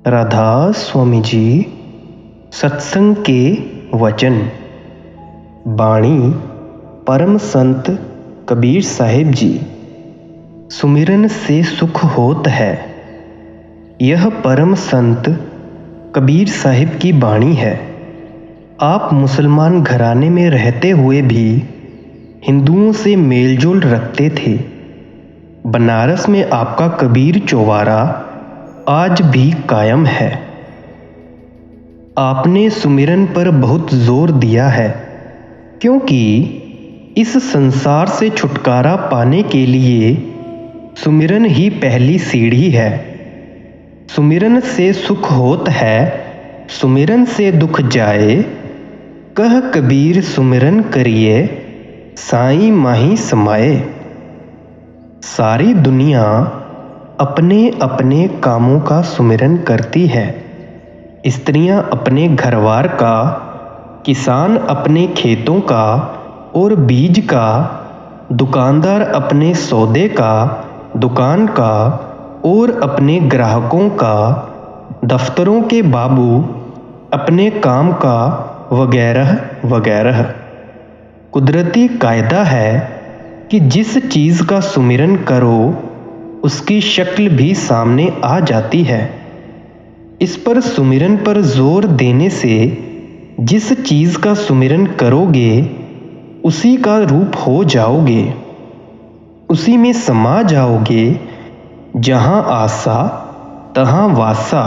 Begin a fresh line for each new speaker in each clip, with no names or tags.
राधा स्वामी जी सत्संग के वचन। बाणी परम संत कबीर साहिब जी। सुमिरन से सुख होत है। यह परम संत कबीर साहिब की बाणी है। आप मुसलमान घराने में रहते हुए भी हिंदुओं से मेलजोल रखते थे। बनारस में आपका कबीर चौबारा आज भी कायम है। आपने सुमिरन पर बहुत जोर दिया है, क्योंकि इस संसार से छुटकारा पाने के लिए सुमिरन ही पहली सीढ़ी है। सुमिरन से सुख होत है, सुमिरन से दुख जाए। कह कबीर सुमिरन करिए, साईं माही समाए। सारी दुनिया अपने अपने कामों का सुमिरन करती है। स्त्रियां अपने घरवार का, किसान अपने खेतों का और बीज का, दुकानदार अपने सौदे का, दुकान का और अपने ग्राहकों का, दफ्तरों के बाबू अपने काम का, वगैरह वगैरह। कुदरती कायदा है कि जिस चीज़ का सुमिरन करो उसकी शक्ल भी सामने आ जाती है। इस पर सुमिरन पर जोर देने से जिस चीज़ का सुमिरन करोगे उसी का रूप हो जाओगे, उसी में समा जाओगे। जहाँ आसा तहाँ वासा।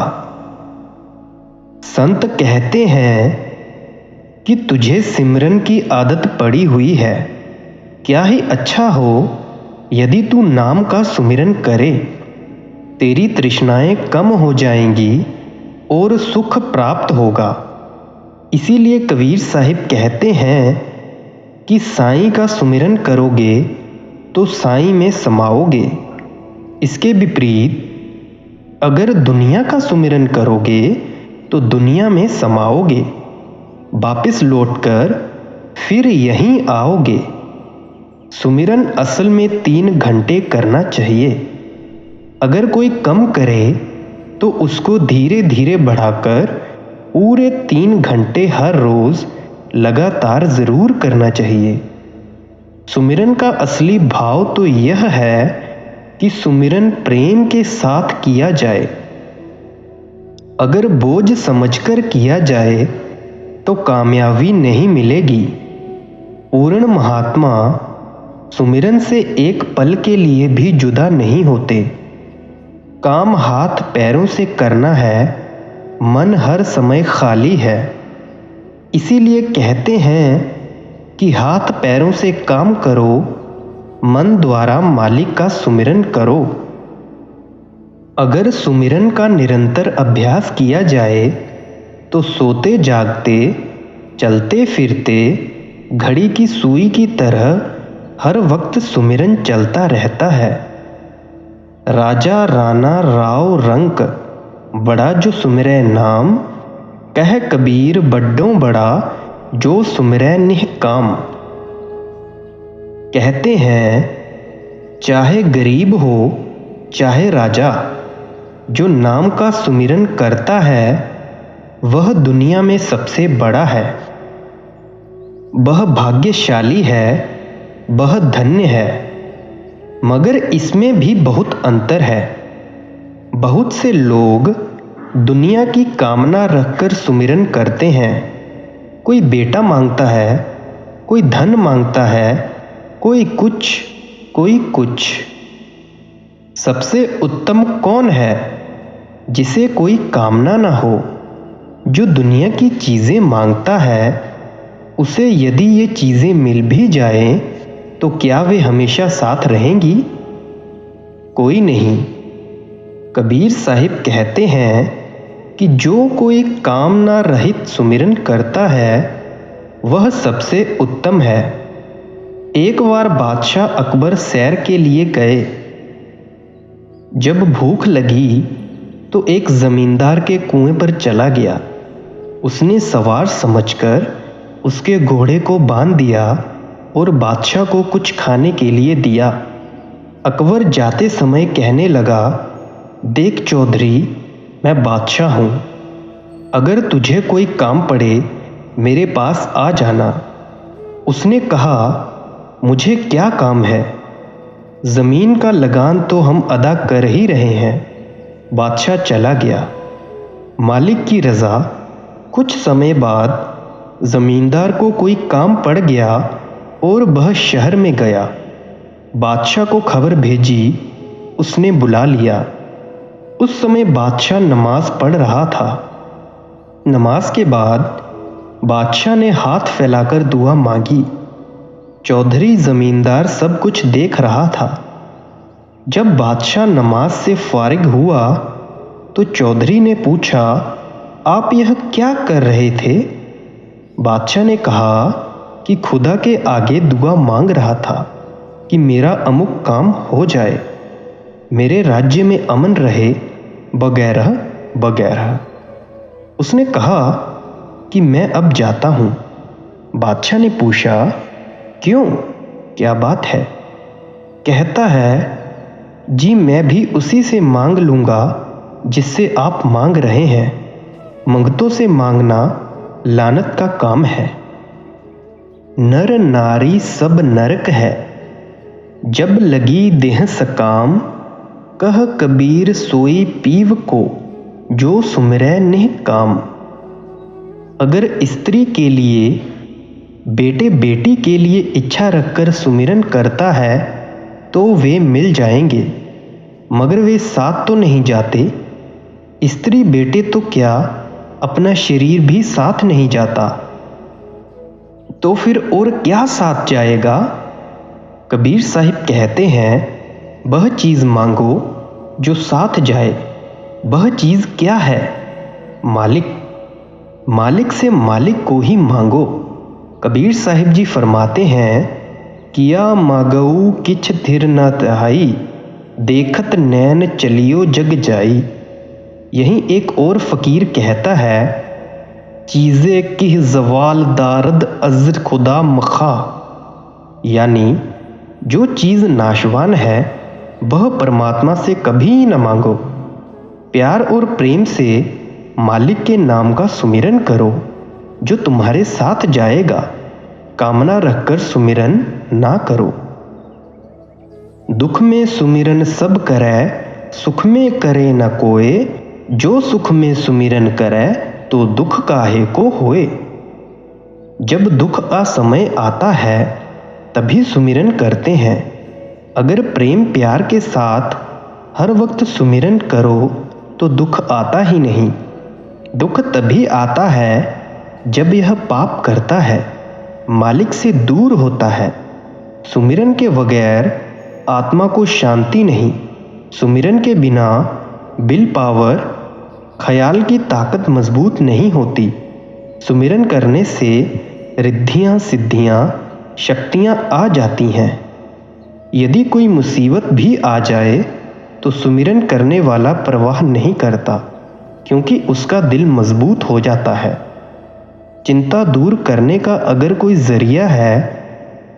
संत कहते हैं कि तुझे सिमरन की आदत पड़ी हुई है। क्या ही अच्छा हो यदि तू नाम का सुमिरन करे। तेरी तृष्णाएं कम हो जाएंगी और सुख प्राप्त होगा। इसीलिए कबीर साहिब कहते हैं कि साईं का सुमिरन करोगे तो साईं में समाओगे। इसके विपरीत अगर दुनिया का सुमिरन करोगे तो दुनिया में समाओगे। वापस लौटकर फिर यहीं आओगे। सुमिरन असल में 3 घंटे करना चाहिए। अगर कोई कम करे तो उसको धीरे धीरे बढ़ाकर पूरे 3 घंटे हर रोज लगातार जरूर करना चाहिए। सुमिरन का असली भाव तो यह है कि सुमिरन प्रेम के साथ किया जाए। अगर बोझ समझकर किया जाए तो कामयाबी नहीं मिलेगी। पूर्ण महात्मा सुमिरन से एक पल के लिए भी जुदा नहीं होते। काम हाथ पैरों से करना है, मन हर समय खाली है। इसीलिए कहते हैं कि हाथ पैरों से काम करो, मन द्वारा मालिक का सुमिरन करो। अगर सुमिरन का निरंतर अभ्यास किया जाए तो सोते जागते, चलते फिरते घड़ी की सुई की तरह हर वक्त सुमिरन चलता रहता है। राजा राणा राव रंक बड़ा जो सुमिरै नाम। कह कबीर बड्डों बड़ा जो सुमिरै निहकाम। कहते हैं चाहे गरीब हो चाहे राजा, जो नाम का सुमिरन करता है वह दुनिया में सबसे बड़ा है। वह भाग्यशाली है, वह धन्य है। मगर इसमें भी बहुत अंतर है। बहुत से लोग दुनिया की कामना रखकर सुमिरन करते हैं। कोई बेटा मांगता है, कोई धन मांगता है, कोई कुछ। सबसे उत्तम कौन है जिसे कोई कामना ना हो। जो दुनिया की चीज़ें मांगता है उसे यदि ये चीज़ें मिल भी जाएं तो क्या वे हमेशा साथ रहेंगी? कोई नहीं। कबीर साहिब कहते हैं कि जो कोई कामना रहित सुमिरन करता है वह सबसे उत्तम है। एक बार बादशाह अकबर सैर के लिए गए। जब भूख लगी तो एक जमींदार के कुएं पर चला गया। उसने सवार समझकर उसके घोड़े को बांध दिया और बादशाह को कुछ खाने के लिए दिया। अकबर जाते समय कहने लगा, देख चौधरी, मैं बादशाह हूँ। अगर तुझे कोई काम पड़े मेरे पास आ जाना। उसने कहा, मुझे क्या काम है? ज़मीन का लगान तो हम अदा कर ही रहे हैं। बादशाह चला गया। मालिक की रज़ा। कुछ समय बाद ज़मींदार को कोई काम पड़ गया और वह शहर में गया। बादशाह को खबर भेजी। उसने बुला लिया। उस समय बादशाह नमाज पढ़ रहा था। नमाज के बाद बादशाह ने हाथ फैलाकर दुआ मांगी। चौधरी ज़मींदार सब कुछ देख रहा था। जब बादशाह नमाज से फारिग हुआ तो चौधरी ने पूछा, आप यह क्या कर रहे थे? बादशाह ने कहा कि खुदा के आगे दुआ मांग रहा था कि मेरा अमुक काम हो जाए, मेरे राज्य में अमन रहे, वगैरह वगैरह। उसने कहा कि मैं अब जाता हूँ। बादशाह ने पूछा, क्यों, क्या बात है? कहता है, जी मैं भी उसी से मांग लूँगा जिससे आप मांग रहे हैं। मंगतों से मांगना लानत का काम है। नर नारी सब नरक है, जब लगी देह सकाम। कह कबीर सोई पीव को, जो सुमिरै निह काम। अगर स्त्री के लिए, बेटे बेटी के लिए इच्छा रखकर सुमिरन करता है तो वे मिल जाएंगे, मगर वे साथ तो नहीं जाते। स्त्री बेटे तो क्या, अपना शरीर भी साथ नहीं जाता, तो फिर और क्या साथ जाएगा? कबीर साहिब कहते हैं, वह चीज़ मांगो जो साथ जाए। वह चीज़ क्या है? मालिक। मालिक से मालिक को ही मांगो। कबीर साहिब जी फरमाते हैं, किया मागऊ किछ थिर न तहाई, देखत नैन चलियो जग जाई। यहीं एक और फ़कीर कहता है, चीज़े किह जवाल दारद अज़ खुदा मखा। यानी जो चीज़ नाशवान है वह परमात्मा से कभी न मांगो। प्यार और प्रेम से मालिक के नाम का सुमिरन करो जो तुम्हारे साथ जाएगा। कामना रखकर सुमिरन ना करो। दुख में सुमिरन सब करे, सुख में करे न कोय। जो सुख में सुमिरन करे, तो दुख काहे को होए। जब दुख असमय आता है तभी सुमिरन करते हैं। अगर प्रेम प्यार के साथ हर वक्त सुमिरन करो तो दुख आता ही नहीं। दुख तभी आता है जब यह पाप करता है, मालिक से दूर होता है। सुमिरन के बगैर आत्मा को शांति नहीं। सुमिरन के बिना विल पावर, ख्याल की ताकत मजबूत नहीं होती। सुमिरन करने से रिद्धियाँ सिद्धियाँ शक्तियाँ आ जाती हैं। यदि कोई मुसीबत भी आ जाए तो सुमिरन करने वाला परवाह नहीं करता, क्योंकि उसका दिल मजबूत हो जाता है। चिंता दूर करने का अगर कोई जरिया है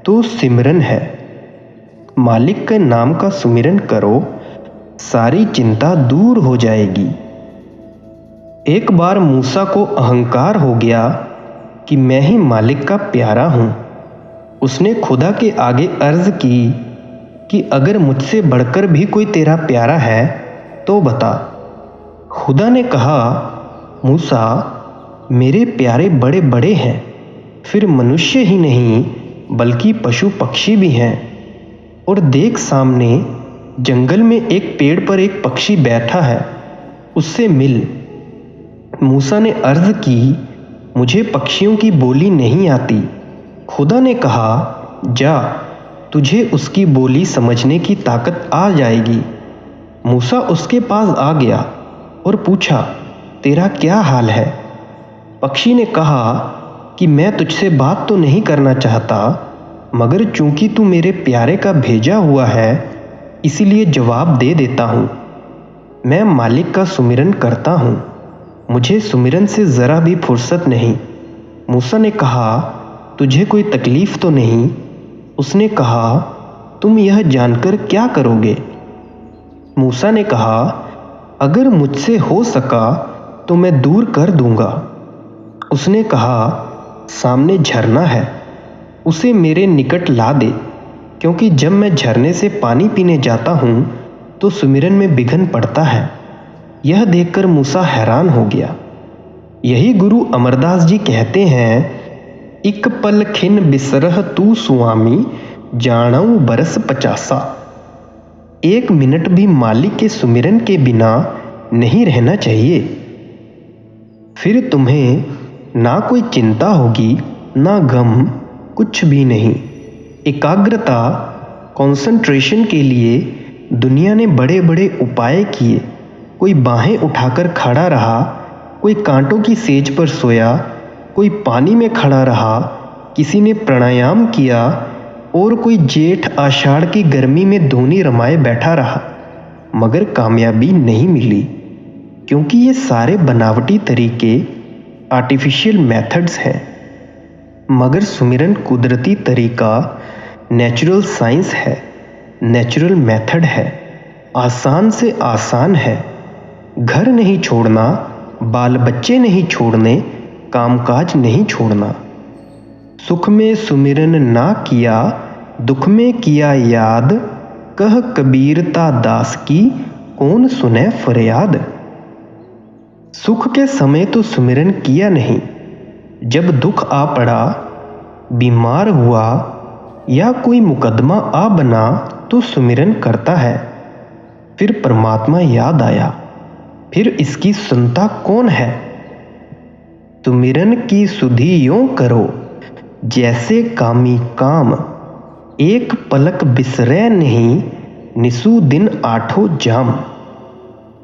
तो सिमरन है। मालिक के नाम का सुमिरन करो, सारी चिंता दूर हो जाएगी। एक बार मूसा को अहंकार हो गया कि मैं ही मालिक का प्यारा हूँ। उसने खुदा के आगे अर्ज की कि अगर मुझसे बढ़कर भी कोई तेरा प्यारा है तो बता। खुदा ने कहा, मूसा, मेरे प्यारे बड़े बड़े हैं, फिर मनुष्य ही नहीं बल्कि पशु पक्षी भी हैं। और देख, सामने जंगल में एक पेड़ पर एक पक्षी बैठा है, उससे मिल। मूसा ने अर्ज की, मुझे पक्षियों की बोली नहीं आती। खुदा ने कहा, जा, तुझे उसकी बोली समझने की ताकत आ जाएगी। मूसा उसके पास आ गया और पूछा, तेरा क्या हाल है? पक्षी ने कहा कि मैं तुझसे बात तो नहीं करना चाहता, मगर चूंकि तू मेरे प्यारे का भेजा हुआ है इसीलिए जवाब दे देता हूँ। मैं मालिक का सुमिरन करता हूँ, मुझे सुमिरन से ज़रा भी फुर्सत नहीं। मूसा ने कहा, तुझे कोई तकलीफ़ तो नहीं? उसने कहा, तुम यह जानकर क्या करोगे? मूसा ने कहा, अगर मुझसे हो सका तो मैं दूर कर दूंगा। उसने कहा, सामने झरना है, उसे मेरे निकट ला दे, क्योंकि जब मैं झरने से पानी पीने जाता हूँ तो सुमिरन में विघ्न पड़ता है। यह देखकर मूसा हैरान हो गया। यही गुरु अमरदास जी कहते हैं, इक पल खिन बिसरह तू सुआमी, जानऊ बरस 50। एक मिनट भी मालिक के सुमिरन के बिना नहीं रहना चाहिए, फिर तुम्हें ना कोई चिंता होगी, ना गम, कुछ भी नहीं। एकाग्रता, कंसंट्रेशन के लिए दुनिया ने बड़े बड़े उपाय किए। कोई बाहें उठाकर खड़ा रहा, कोई कांटों की सेज पर सोया, कोई पानी में खड़ा रहा, किसी ने प्राणायाम किया और कोई जेठ आषाढ़ की गर्मी में धूनी रमाए बैठा रहा, मगर कामयाबी नहीं मिली, क्योंकि ये सारे बनावटी तरीके, आर्टिफिशियल मेथड्स हैं। मगर सुमिरन कुदरती तरीका, नेचुरल साइंस है, नेचुरल मेथड है, आसान से आसान है। घर नहीं छोड़ना, बाल बच्चे नहीं छोड़ने, कामकाज नहीं छोड़ना। सुख में सुमिरन ना किया, दुख में किया याद, कह कबीरता दास की, कौन सुने फरियाद। सुख के समय तो सुमिरन किया नहीं, जब दुख आ पड़ा, बीमार हुआ या कोई मुकदमा आ बना तो सुमिरन करता है। फिर परमात्मा याद आया, फिर इसकी सुनता कौन है। सुमिरन की सुधि यों करो, जैसे कामी काम, एक पलक बिसरे नहीं, निसु दिन आठों जाम।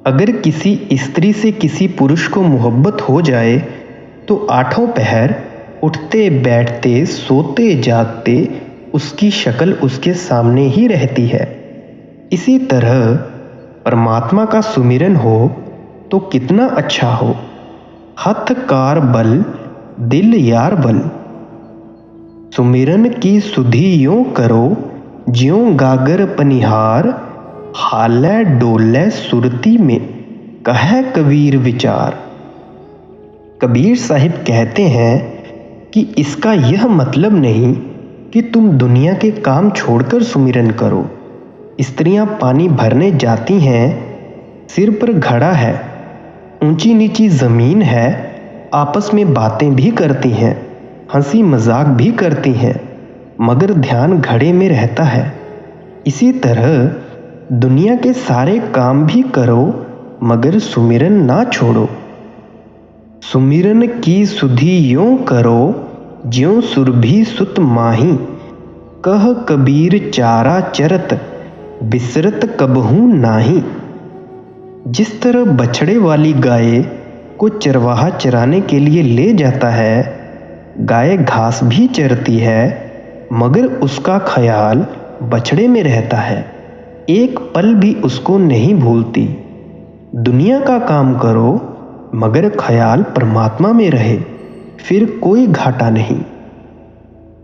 अगर किसी स्त्री से किसी पुरुष को मोहब्बत हो जाए तो आठों पहर उठते बैठते सोते जागते उसकी शक्ल उसके सामने ही रहती है। इसी तरह परमात्मा का सुमिरन हो तो कितना अच्छा हो। हथ कार बल, दिल यार बल। सुमिरन की सुधि यों करो, ज्यों गागर पनिहार, हालै डोलै सुरती में, कह कबीर विचार। कबीर साहिब कहते हैं कि इसका यह मतलब नहीं कि तुम दुनिया के काम छोड़कर सुमिरन करो। स्त्रियां पानी भरने जाती हैं, सिर पर घड़ा है, ऊंची नीची जमीन है, आपस में बातें भी करती हैं, हंसी मजाक भी करती हैं, मगर ध्यान घड़े में रहता है। इसी तरह दुनिया के सारे काम भी करो, मगर सुमिरन ना छोड़ो। सुमिरन की सुधि यों करो, ज्यों सुरभि सुत माही, कह कबीर चारा चरत, बिसरत कबहू नाही। जिस तरह बछड़े वाली गाय को चरवाहा चराने के लिए ले जाता है, गाय घास भी चरती है, मगर उसका ख्याल बछड़े में रहता है, एक पल भी उसको नहीं भूलती। दुनिया का काम करो, मगर ख्याल परमात्मा में रहे, फिर कोई घाटा नहीं।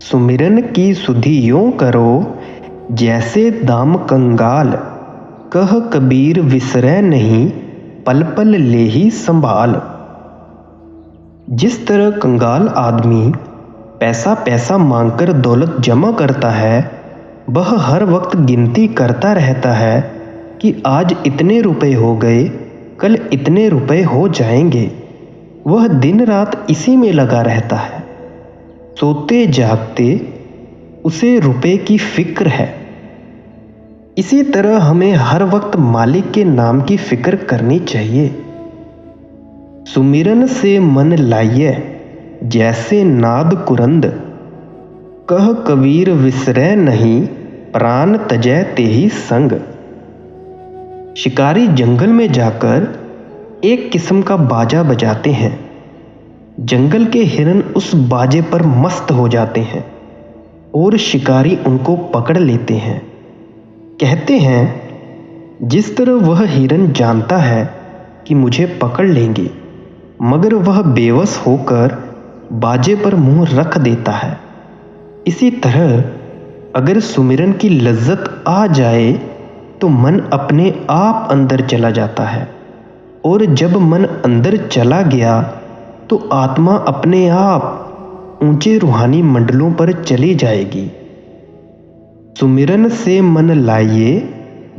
सुमिरन की सुधि यों करो, जैसे दाम कंगाल, कह कबीर विसरै नहीं, पल पल ले ही संभाल। जिस तरह कंगाल आदमी पैसा पैसा मांगकर दौलत जमा करता है, वह हर वक्त गिनती करता रहता है कि आज इतने रुपए हो गए, कल इतने रुपए हो जाएंगे। वह दिन रात इसी में लगा रहता है, सोते जागते उसे रुपए की फिक्र है। इसी तरह हमें हर वक्त मालिक के नाम की फिक्र करनी चाहिए। सुमिरन से मन लाइए, जैसे नाद कुरंद, कह कबीर विसरै नहीं, प्राण तजै तेहि संग। शिकारी जंगल में जाकर एक किस्म का बाजा बजाते हैं। जंगल के हिरन उस बाजे पर मस्त हो जाते हैं और शिकारी उनको पकड़ लेते हैं। कहते हैं, जिस तरह वह हिरन जानता है कि मुझे पकड़ लेंगे, मगर वह बेवश होकर बाजे पर मुंह रख देता है, इसी तरह अगर सुमिरन की लज्जत आ जाए तो मन अपने आप अंदर चला जाता है और जब मन अंदर चला गया तो आत्मा अपने आप ऊंचे रूहानी मंडलों पर चली जाएगी। सुमिरन से मन लाइए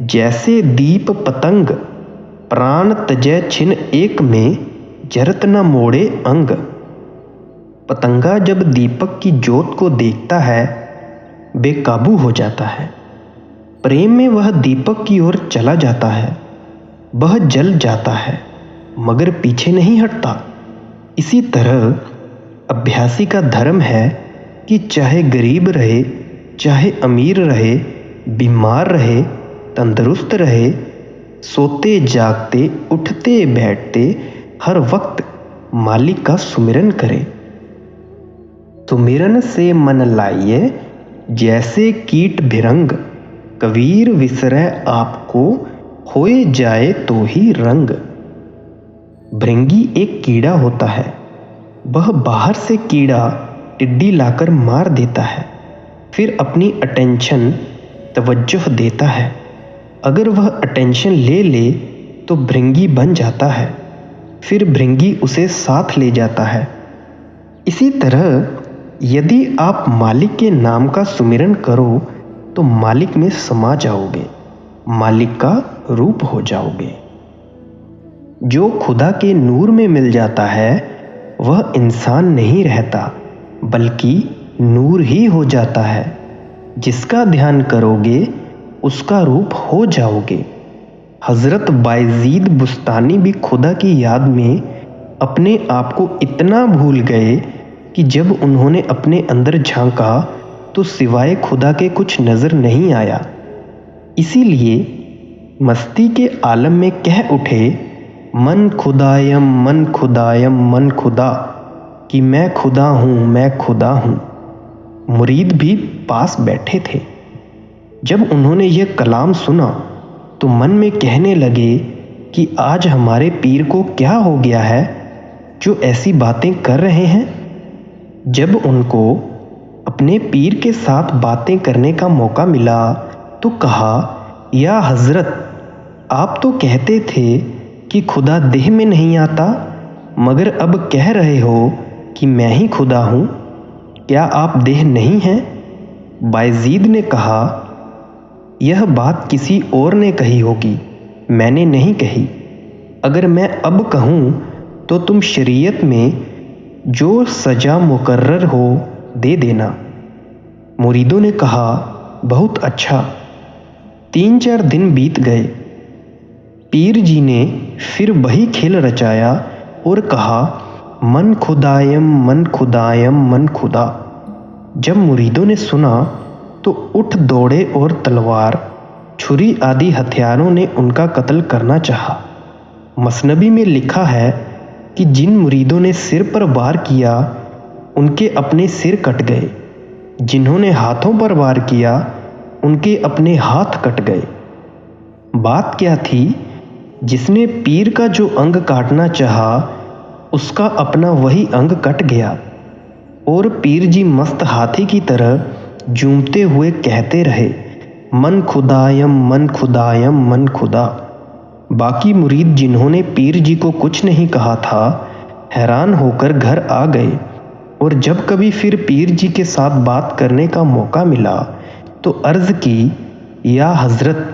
जैसे दीप पतंग, प्राण तजय छिन एक में, जरत न मोड़े अंग। पतंगा जब दीपक की ज्योत को देखता है बेकाबू हो जाता है। प्रेम में वह दीपक की ओर चला जाता है, वह जल जाता है मगर पीछे नहीं हटता। इसी तरह अभ्यासी का धर्म है कि चाहे गरीब रहे, चाहे अमीर रहे, बीमार रहे, तंदुरुस्त रहे, सोते जागते, उठते बैठते, हर वक्त मालिक का सुमिरन करे। सुमिरन से मन लाइए जैसे कीट भिरंग, कबीर विसरह आपको होए जाए तो ही रंग। भृंगी एक कीड़ा होता है, वह बाहर से कीड़ा टिड्डी लाकर मार देता है, फिर अपनी अटेंशन तवज्जो देता है। अगर वह अटेंशन ले ले तो भृंगी बन जाता है, फिर भृंगी उसे साथ ले जाता है। इसी तरह यदि आप मालिक के नाम का सुमिरन करो तो मालिक में समा जाओगे, मालिक का रूप हो जाओगे। जो खुदा के नूर में मिल जाता है वह इंसान नहीं रहता बल्कि नूर ही हो जाता है। जिसका ध्यान करोगे उसका रूप हो जाओगे। हज़रत बायजीद बुस्तानी भी खुदा की याद में अपने आप को इतना भूल गए कि जब उन्होंने अपने अंदर झांका तो सिवाय खुदा के कुछ नज़र नहीं आया। इसीलिए मस्ती के आलम में कह उठे, मन खुदायम मन खुदायम मन खुदा, कि मैं खुदा हूँ मैं खुदा हूँ। मुरीद भी पास बैठे थे। जब उन्होंने यह कलाम सुना तो मन में कहने लगे कि आज हमारे पीर को क्या हो गया है जो ऐसी बातें कर रहे हैं। जब उनको अपने पीर के साथ बातें करने का मौका मिला तो कहा, या हज़रत, आप तो कहते थे कि खुदा देह में नहीं आता, मगर अब कह रहे हो कि मैं ही खुदा हूँ, क्या आप देह नहीं हैं? बायजीद ने कहा, यह बात किसी और ने कही होगी, मैंने नहीं कही। अगर मैं अब कहूँ तो तुम शरीयत में जो सज़ा मुकर्रर हो दे देना। मुरीदों ने कहा, बहुत अच्छा। 3-4 दिन बीत गए। पीर जी ने फिर वही खेल रचाया और कहा, मन खुदायम मन खुदायम मन खुदा। जब मुरीदों ने सुना तो उठ दौड़े और तलवार, छुरी आदि हथियारों ने उनका कत्ल करना चाहा। मसनबी में लिखा है कि जिन मुरीदों ने सिर पर वार किया उनके अपने सिर कट गए, जिन्होंने हाथों पर वार किया उनके अपने हाथ कट गए। बात क्या थी? जिसने पीर का जो अंग काटना चाहा उसका अपना वही अंग कट गया और पीर जी मस्त हाथी की तरह जूमते हुए कहते रहे, मन खुदायम मन खुदायम मन खुदा। बाकी मुरीद जिन्होंने पीर जी को कुछ नहीं कहा था हैरान होकर घर आ गए और जब कभी फिर पीर जी के साथ बात करने का मौका मिला तो अर्ज़ की, या हज़रत,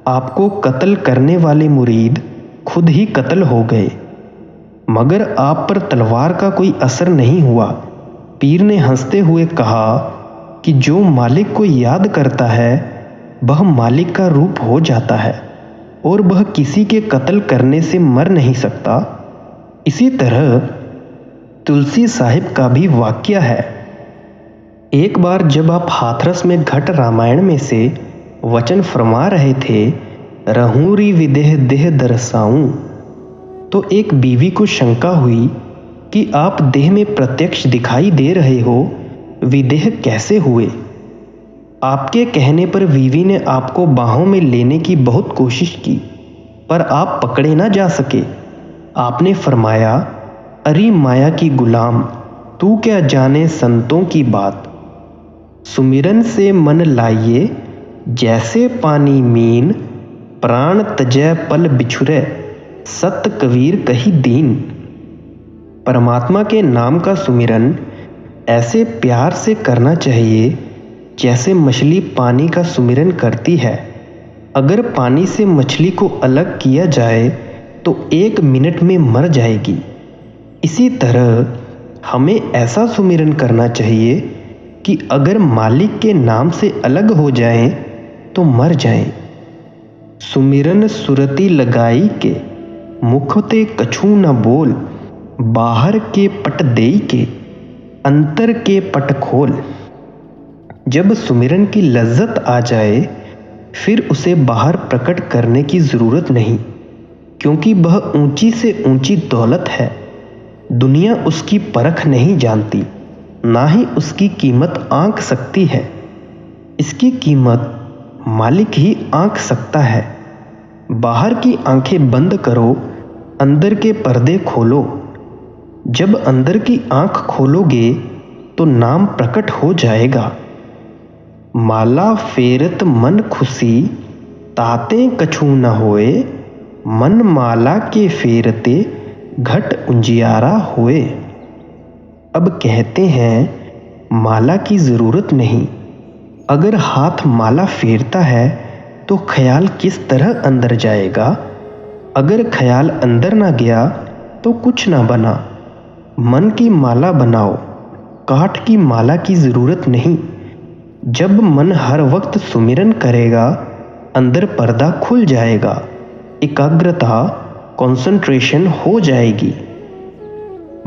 आपको कत्ल करने वाले मुरीद खुद ही कत्ल हो गए, मगर आप पर तलवार का कोई असर नहीं हुआ। पीर ने हंसते हुए कहा कि जो मालिक को याद करता है वह मालिक का रूप हो जाता है और वह किसी के कत्ल करने से मर नहीं सकता। इसी तरह तुलसी साहिब का भी वाक्य है। एक बार जब आप हाथरस में घट रामायण में से वचन फरमा रहे थे, रहूरी विदेह देह दरसाऊं, तो एक बीवी को शंका हुई कि आप देह में प्रत्यक्ष दिखाई दे रहे हो, विदेह कैसे हुए? आपके कहने पर बीवी ने आपको बाहों में लेने की बहुत कोशिश की पर आप पकड़े ना जा सके। आपने फरमाया, अरे माया की गुलाम, तू क्या जाने संतों की बात। सुमिरन से मन लाइए जैसे पानी मीन, प्राण तजय पल बिछुरे, सत कबीर कही दीन। परमात्मा के नाम का सुमिरन ऐसे प्यार से करना चाहिए जैसे मछली पानी का सुमिरन करती है। अगर पानी से मछली को अलग किया जाए तो 1 मिनट में मर जाएगी। इसी तरह हमें ऐसा सुमिरन करना चाहिए कि अगर मालिक के नाम से अलग हो जाएं तो मर जाएं। सुमिरन सुरती लगाई के, मुख ते कछु न बोल, बाहर के पट देई के, अंतर के पट खोल। जब सुमिरन की लज्जत आ जाए फिर उसे बाहर प्रकट करने की ज़रूरत नहीं, क्योंकि वह ऊंची से ऊंची दौलत है। दुनिया उसकी परख नहीं जानती, ना ही उसकी कीमत आंक सकती है। इसकी कीमत मालिक ही आंक सकता है। बाहर की आंखें बंद करो, अंदर के पर्दे खोलो। जब अंदर की आंख खोलोगे तो नाम प्रकट हो जाएगा। माला फेरत मन खुशी, ताते कछु न होए, मन माला के फेरते घट उजियारा होए। अब कहते हैं माला की ज़रूरत नहीं। अगर हाथ माला फेरता है तो ख्याल किस तरह अंदर जाएगा? अगर ख्याल अंदर ना गया तो कुछ ना बना। मन की माला बनाओ, काठ की माला की ज़रूरत नहीं। जब मन हर वक्त सुमिरन करेगा अंदर पर्दा खुल जाएगा, एकाग्रता कंसंट्रेशन हो जाएगी।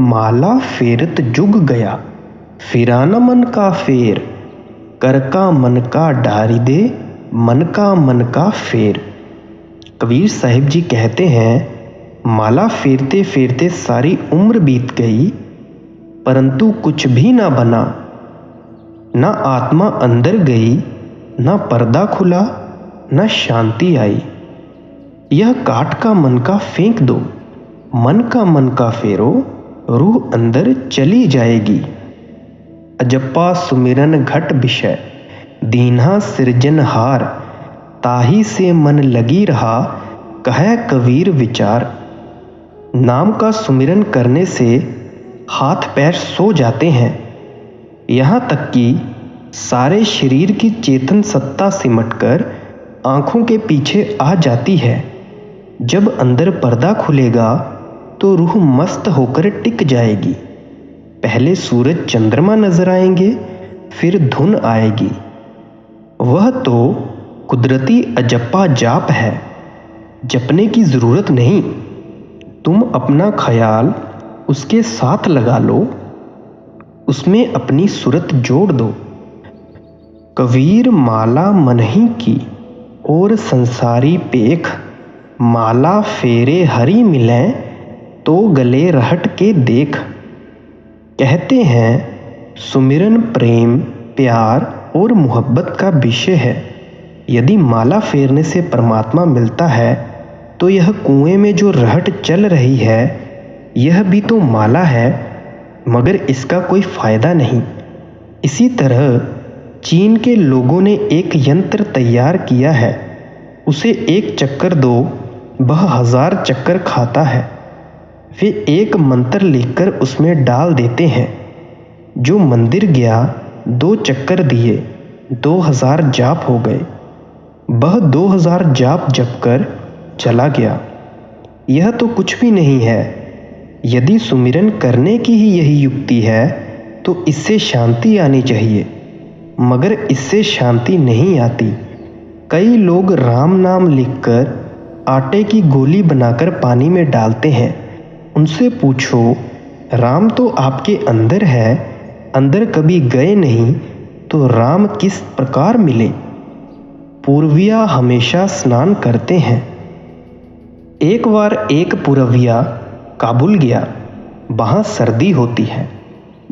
माला फेरत जुग गया, फिराना मन का फेर, कर का मन का डारी दे, मन का फेर। कबीर साहिब जी कहते हैं माला फेरते फेरते सारी उम्र बीत गई, परंतु कुछ भी ना बना। ना आत्मा अंदर गई, ना पर्दा खुला, ना शांति आई। यह काठ का मन का फेंक दो, मन का फेरो, रूह अंदर चली जाएगी। अजप्पा सुमिरन घट विषय, दीन्हा सृजनहार, ताही से मन लगी रहा, कहे कबीर विचार। नाम का सुमिरन करने से हाथ पैर सो जाते हैं, यहाँ तक कि सारे शरीर की चेतन सत्ता सिमटकर आंखों के पीछे आ जाती है। जब अंदर पर्दा खुलेगा तो रूह मस्त होकर टिक जाएगी। पहले सूरज चंद्रमा नजर आएंगे, फिर धुन आएगी। वह तो कुदरती अजप्पा जाप है, जपने की ज़रूरत नहीं। तुम अपना ख्याल उसके साथ लगा लो, उसमें अपनी सूरत जोड़ दो। कबीर माला मन ही की और संसारी पेख, माला फेरे हरि मिलें तो गले रहट के देख। कहते हैं सुमिरन प्रेम, प्यार और मोहब्बत का विषय है। यदि माला फेरने से परमात्मा मिलता है तो यह कुएं में जो रहट चल रही है यह भी तो माला है, मगर इसका कोई फायदा नहीं। इसी तरह चीन के लोगों ने एक यंत्र तैयार किया है, उसे एक चक्कर दो, वह 1000 चक्कर खाता है। वे एक मंत्र लिखकर उसमें डाल देते हैं। जो मंदिर गया 2 चक्कर दिए, 2000 जाप हो गए। वह 2000 जाप जप कर चला गया। यह तो कुछ भी नहीं है। यदि सुमिरन करने की ही यही युक्ति है तो इससे शांति आनी चाहिए, मगर इससे शांति नहीं आती। कई लोग राम नाम लिखकर आटे की गोली बनाकर पानी में डालते हैं। उनसे पूछो, राम तो आपके अंदर है, अंदर कभी गए नहीं तो राम किस प्रकार मिले? पूर्विया हमेशा स्नान करते हैं। एक बार एक पूर्विया काबुल गया, वहाँ सर्दी होती है।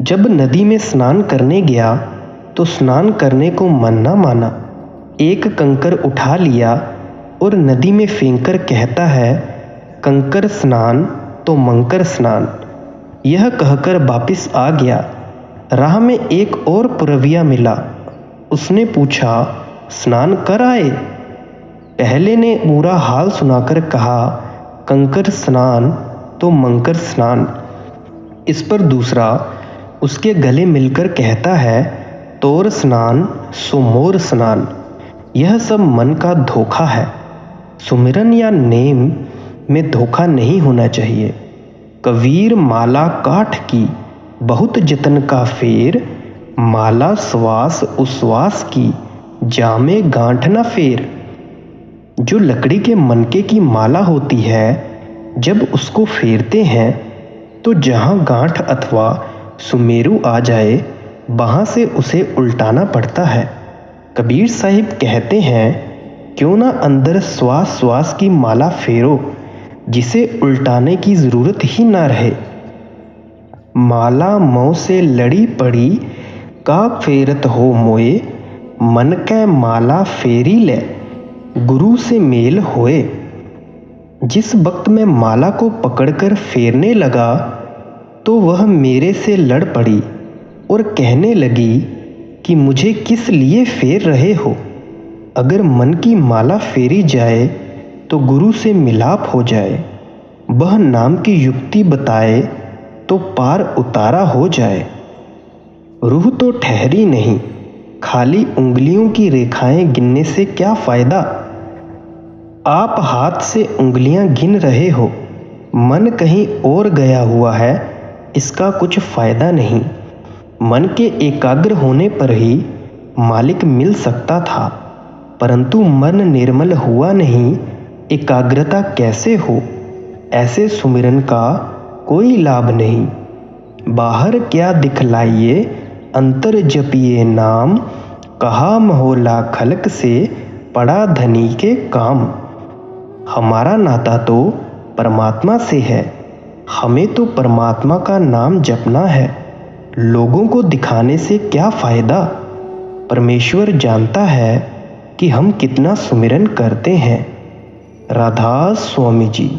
जब नदी में स्नान करने गया तो स्नान करने को मन न माना। एक कंकर उठा लिया और नदी में फेंककर कहता है, कंकर स्नान तो मंकर स्नान। यह कहकर वापिस आ गया। राह में एक और पुरविया मिला। उसने पूछा, स्नान कर आए? पहले ने पूरा हाल सुनाकर कहा, कंकर स्नान तो मंकर स्नान। इस पर दूसरा उसके गले मिलकर कहता है, तोर स्नान सो मोर स्नान। यह सब मन का धोखा है। सुमिरन या नेम में धोखा नहीं होना चाहिए। कबीर माला काठ की बहुत जतन का फेर, माला श्वास उश्वास की जामे गांठ न फेर। जो लकड़ी के मनके की माला होती है, जब उसको फेरते हैं तो जहाँ गांठ अथवा सुमेरु आ जाए वहाँ से उसे उल्टाना पड़ता है। कबीर साहिब कहते हैं, क्यों ना अंदर श्वास श्वास की माला फेरो, जिसे उल्टाने की ज़रूरत ही ना रहे। माला मौ से लड़ी पड़ी का फेरत हो मोए, मन कै माला फेरी ले गुरु से मेल होए। जिस वक्त मैं माला को पकड़कर फेरने लगा तो वह मेरे से लड़ पड़ी और कहने लगी कि मुझे किस लिए फेर रहे हो। अगर मन की माला फेरी जाए तो गुरु से मिलाप हो जाए, वह नाम की युक्ति बताए तो पार उतारा हो जाए। रूह तो ठहरी नहीं, खाली उंगलियों की रेखाएं गिनने से क्या फायदा। आप हाथ से उंगलियां गिन रहे हो, मन कहीं और गया हुआ है, इसका कुछ फायदा नहीं। मन के एकाग्र होने पर ही मालिक मिल सकता था, परंतु मन निर्मल हुआ नहीं, एकाग्रता कैसे हो। ऐसे सुमिरन का कोई लाभ नहीं। बाहर क्या दिखलाइए, अंतर जपिए नाम, कहा महोला खलक से पड़ा धनी के काम। हमारा नाता तो परमात्मा से है, हमें तो परमात्मा का नाम जपना है। लोगों को दिखाने से क्या फायदा। परमेश्वर जानता है कि हम कितना सुमिरन करते हैं। राधा स्वामी जी।